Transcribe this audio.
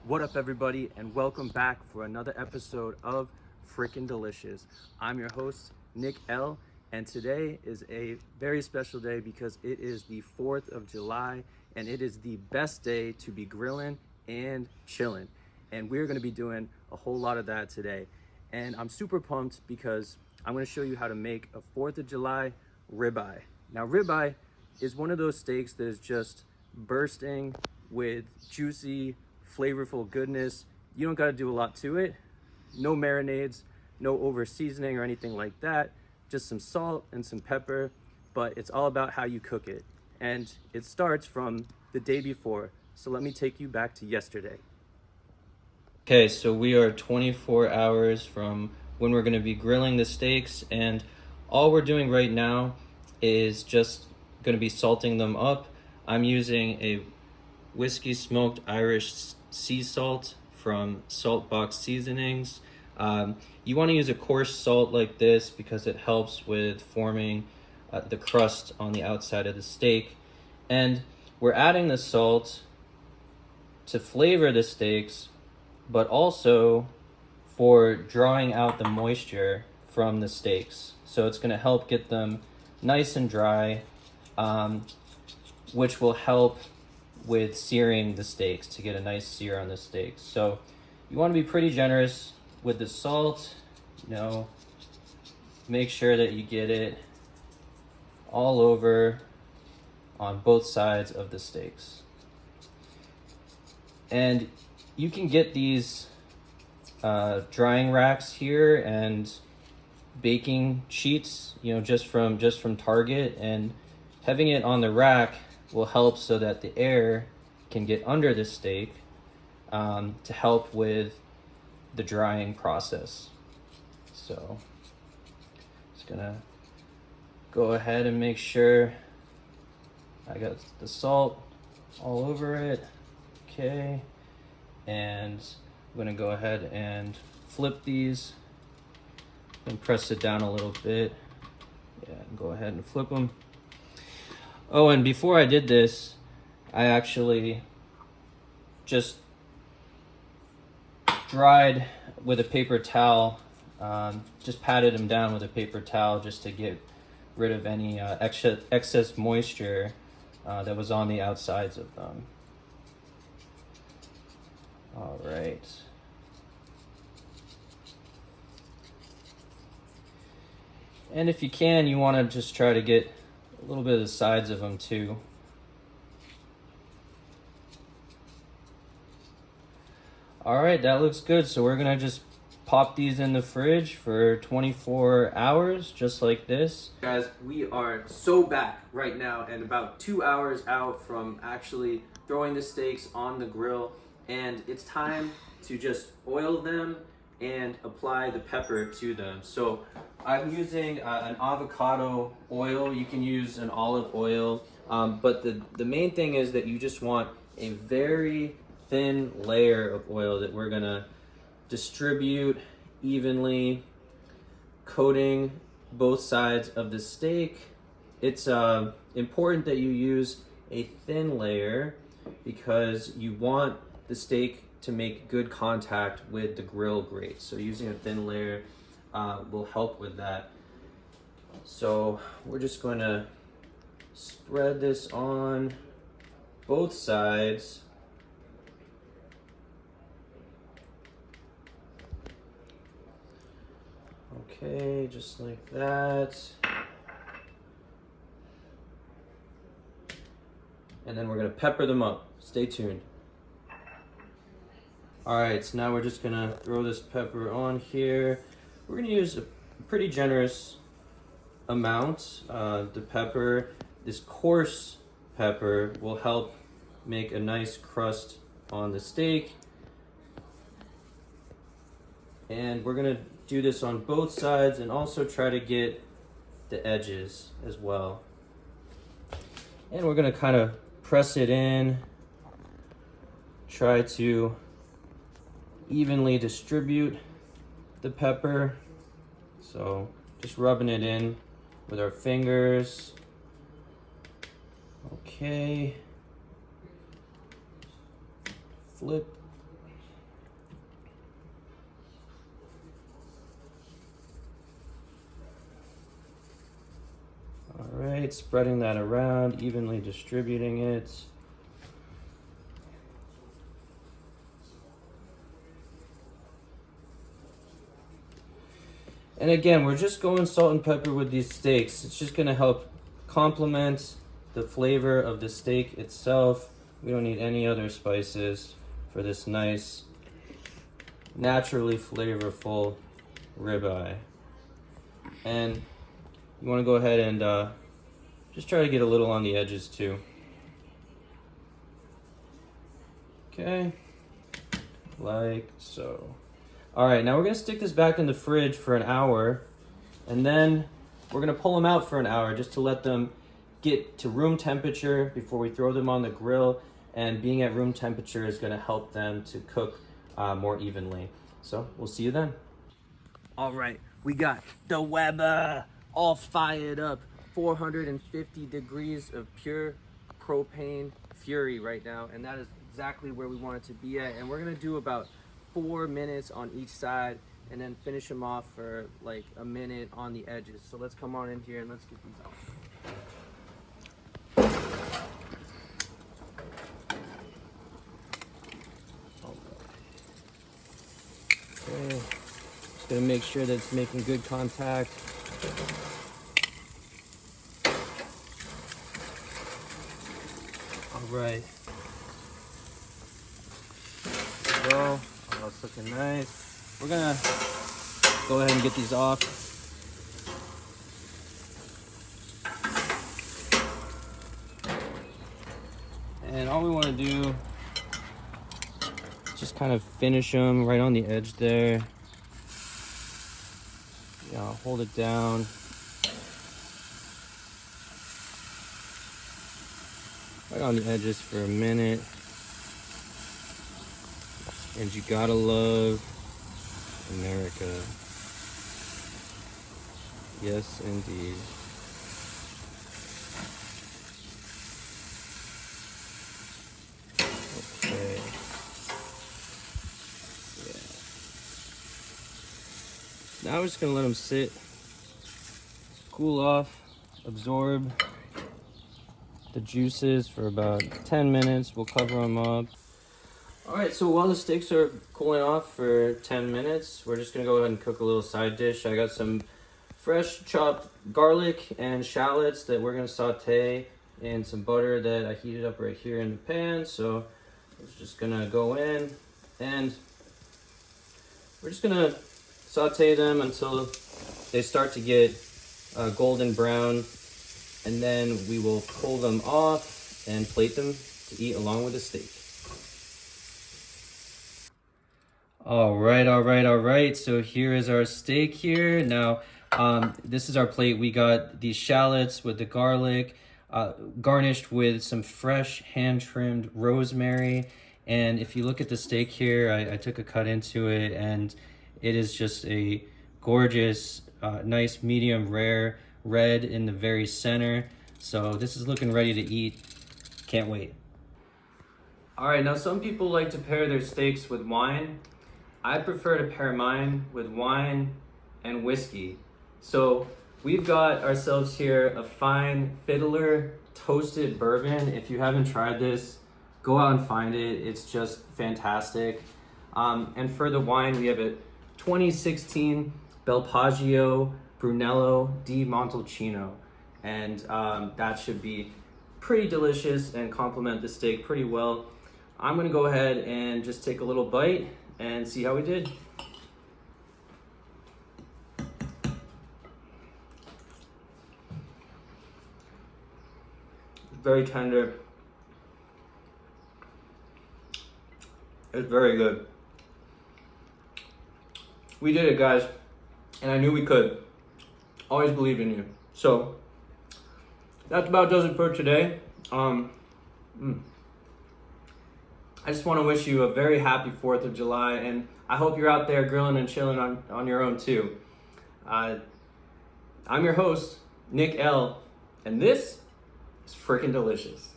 What up, everybody, and welcome back for another episode of Frickin' Delicious. I'm your host, Nick L, and today is a very special day because it is the 4th of July, and it is the best day to be grilling and chilling. And we're gonna be doing a whole lot of that today. And I'm super pumped because I'm gonna show you how to make a 4th of July ribeye. Now, ribeye is one of those steaks that is just bursting with juicy, flavorful goodness. You don't got to do a lot to it. No marinades, no over seasoning or anything like that. Just some salt and some pepper, but it's all about how you cook it. And it starts from the day before. So let me take you back to yesterday. Okay, so we are 24 hours from when we're going to be grilling the steaks, and all we're doing right now is just going to be salting them up. I'm using a whiskey smoked Irish sea salt from Salt Box Seasonings. You want to use a coarse salt like this because it helps with forming the crust on the outside of the steak. And we're adding the salt to flavor the steaks, but also for drawing out the moisture from the steaks. So it's going to help get them nice and dry, which will help with searing the steaks to get a nice sear on the steaks. So you want to be pretty generous with the salt, make sure that you get it all over on both sides of the steaks. And you can get these drying racks here and baking sheets, just from Target, and having it on the rack will help so that the air can get under the steak to help with the drying process. So just gonna go ahead and make sure I got the salt all over it. Okay, and I'm gonna go ahead and flip these and press it down a little bit. Yeah, and go ahead and flip them. Oh, and before I did this, I actually just dried with a paper towel, just patted them down with a paper towel just to get rid of any excess moisture that was on the outsides of them. All right. And if you can, you want to just try to get a little bit of the sides of them too. All right, that looks good. So we're gonna just pop these in the fridge for 24 hours, just like this. Guys, we are so back right now and about 2 hours out from actually throwing the steaks on the grill. And it's time to just oil them and apply the pepper to them. So I'm using an avocado oil. You can use an olive oil, but the main thing is that you just want a very thin layer of oil that we're gonna distribute evenly, coating both sides of the steak. It's important that you use a thin layer because you want the steak to make good contact with the grill grate. So using a thin layer will help with that. So we're just going to spread this on both sides. Okay, just like that. And then we're going to pepper them up. Stay tuned. All right, so now we're just gonna throw this pepper on here. We're gonna use a pretty generous amount. The pepper, this coarse pepper, will help make a nice crust on the steak. And we're gonna do this on both sides and also try to get the edges as well. And we're gonna kind of press it in, try to evenly distribute the pepper. So just rubbing it in with our fingers. Okay. Flip spreading that around, evenly distributing it. And again, we're just going salt and pepper with these steaks. It's just gonna help complement the flavor of the steak itself. We don't need any other spices for this nice, naturally flavorful ribeye. And you wanna go ahead and just try to get a little on the edges too. Okay, like so. All right, now we're gonna stick this back in the fridge for an hour, and then we're gonna pull them out for an hour just to let them get to room temperature before we throw them on the grill. And being at room temperature is gonna help them to cook more evenly. So we'll see you then. All right, we got the Weber all fired up, 450 degrees of pure propane fury right now, and that is exactly where we want it to be at. And we're gonna do about 4 minutes on each side and then finish them off for like a minute on the edges. So let's come on in here and let's get these out. Okay, just gonna make sure that it's making good contact. All right. There we go. Oh, it's looking nice. We're gonna go ahead and get these off. And all we want to do is just kind of finish them right on the edge there. Yeah, hold it down. Right on the edges for a minute. And you gotta love America. Yes, indeed. Okay. Yeah. Now we're just gonna let them sit, cool off, absorb the juices for about 10 minutes. We'll cover them up. All right, so while the steaks are cooling off for 10 minutes, we're just gonna go ahead and cook a little side dish. I got some fresh chopped garlic and shallots that we're gonna saute in some butter that I heated up right here in the pan. So it's just gonna go in and we're just gonna saute them until they start to get golden brown, and then we will pull them off and plate them to eat along with the steak. All right. So here is our steak here. Now, this is our plate. We got these shallots with the garlic, garnished with some fresh hand-trimmed rosemary. And if you look at the steak here, I took a cut into it, and it is just a gorgeous, nice medium rare red in the very center. So this is looking ready to eat. Can't wait. All right, now some people like to pair their steaks with wine. I prefer to pair mine with wine and whiskey. So we've got ourselves here a fine Fiddler toasted bourbon. If you haven't tried this, go out and find it. It's just fantastic. And for the wine, we have a 2016 Belpagio Brunello di Montalcino. And that should be pretty delicious and complement the steak pretty well. I'm gonna go ahead and just take a little bite and see how we did. Very tender. It's very good. We did it, guys, and I knew we could. Always believe in you. So that about does it for today. I just want to wish you a very happy 4th of July, and I hope you're out there grilling and chilling on your own too. I'm your host, Nick L, and this is freaking delicious.